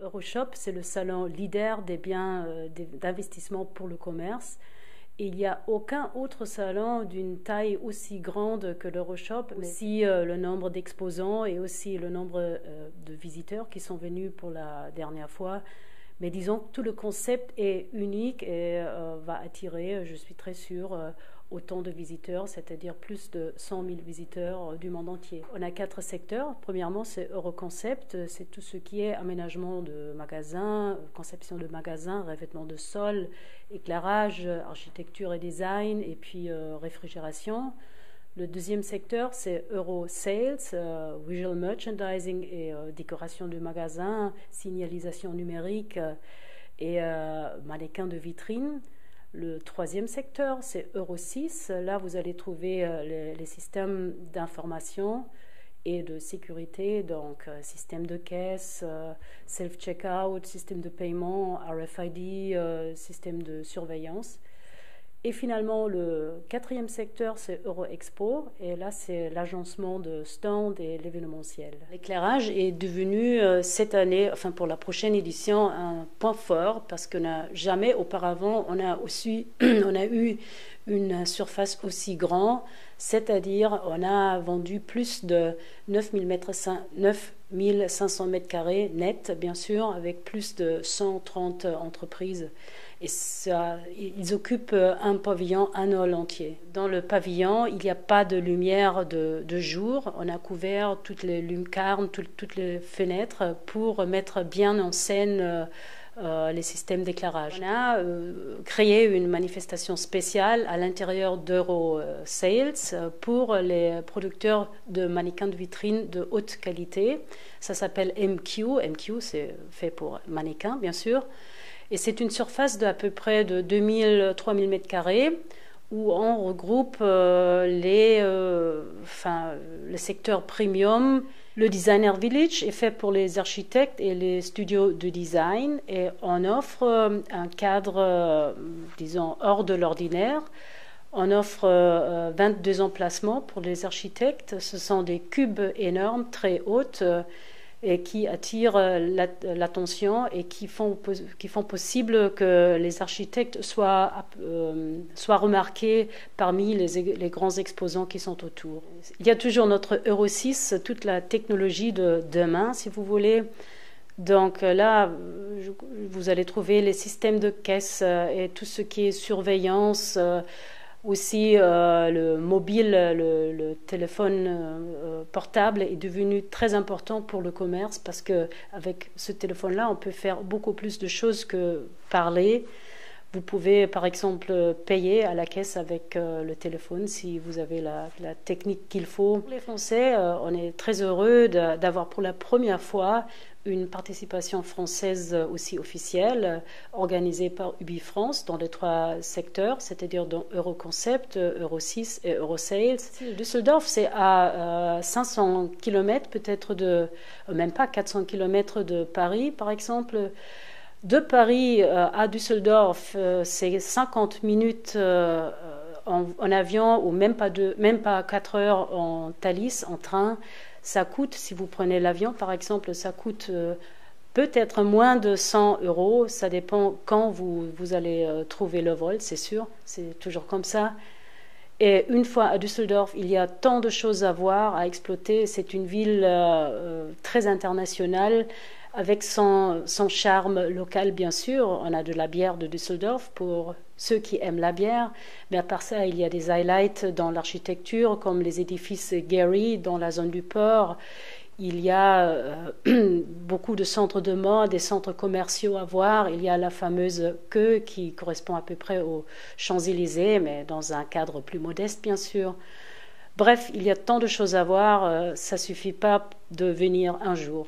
Euroshop, c'est le salon leader des biens d'investissement pour le commerce. Et il n'y a aucun autre salon d'une taille aussi grande que l'Euroshop, mais aussi le nombre d'exposants et aussi le nombre de visiteurs qui sont venus pour la dernière fois. Mais disons que tout le concept est unique et va attirer, je suis très sûre, autant de visiteurs, c'est-à-dire plus de 100 000 visiteurs du monde entier. On a 4 secteurs. Premièrement, c'est Euroconcept, c'est tout ce qui est aménagement de magasins, conception de magasins, revêtement de sol, éclairage, architecture et design, et puis réfrigération. Le deuxième secteur, c'est Eurosales, visual merchandising et décoration de magasins, signalisation numérique et mannequins de vitrine. Le troisième secteur, c'est Euro6. Là, vous allez trouver les systèmes d'information et de sécurité, donc système de caisse, self-checkout, système de paiement, RFID, système de surveillance. Et finalement, le quatrième secteur, c'est Euroexpo. Et là, c'est l'agencement de stands et l'événementiel. L'éclairage est devenu cette année, enfin pour la prochaine édition, un point fort parce qu'on n'a jamais auparavant, on a eu une surface aussi grande. C'est-à-dire, on a vendu plus de 9500 mètres carrés net, bien sûr, avec plus de 130 entreprises. Et ça, ils occupent un pavillon un an entier. Dans le pavillon, il n'y a pas de lumière de jour. On a couvert toutes les lucarnes, toutes les fenêtres pour mettre bien en scène les systèmes d'éclairage. On a créé une manifestation spéciale à l'intérieur d'Eurosales pour les producteurs de mannequins de vitrine de haute qualité. Ça s'appelle MQ. MQ, c'est fait pour mannequins, bien sûr. Et c'est une surface d'à peu près de 2000-3000 mètres carrés où on regroupe les secteurs premium. Le Designer Village est fait pour les architectes et les studios de design et on offre un cadre, disons, hors de l'ordinaire. On offre 22 emplacements pour les architectes. Ce sont des cubes énormes, très hautes, et qui attirent l'attention et qui font possible que les architectes soient remarqués parmi les grands exposants qui sont autour. Il y a toujours notre Euro 6, toute la technologie de demain, si vous voulez. Donc là, vous allez trouver les systèmes de caisse et tout ce qui est surveillance, aussi le mobile, le téléphone portable est devenu très important pour le commerce parce qu'avec ce téléphone-là, on peut faire beaucoup plus de choses que parler. Vous pouvez par exemple payer à la caisse avec le téléphone si vous avez la technique qu'il faut. Pour les Français, on est très heureux d'avoir pour la première fois une participation française aussi officielle organisée par UbiFrance dans les 3 secteurs, c'est-à-dire dans Euroconcept, Euro6 et Eurosales. Düsseldorf, c'est à 500 km peut-être même pas 400 km de Paris par exemple. De Paris à Düsseldorf, c'est 50 minutes en avion ou même pas 4 heures en Thalys, en train. Ça coûte, si vous prenez l'avion par exemple, ça coûte peut-être moins de 100 €. Ça dépend quand vous allez trouver le vol, c'est sûr, c'est toujours comme ça. Et une fois à Düsseldorf, il y a tant de choses à voir, à exploiter. C'est une ville très internationale, avec son charme local, bien sûr. On a de la bière de Düsseldorf pour ceux qui aiment la bière. Mais à part ça, il y a des highlights dans l'architecture, comme les édifices Gehry dans la zone du port. Il y a beaucoup de centres de mode, des centres commerciaux à voir. Il y a la fameuse queue qui correspond à peu près aux Champs-Élysées, mais dans un cadre plus modeste, bien sûr. Bref, il y a tant de choses à voir, ça ne suffit pas de venir un jour.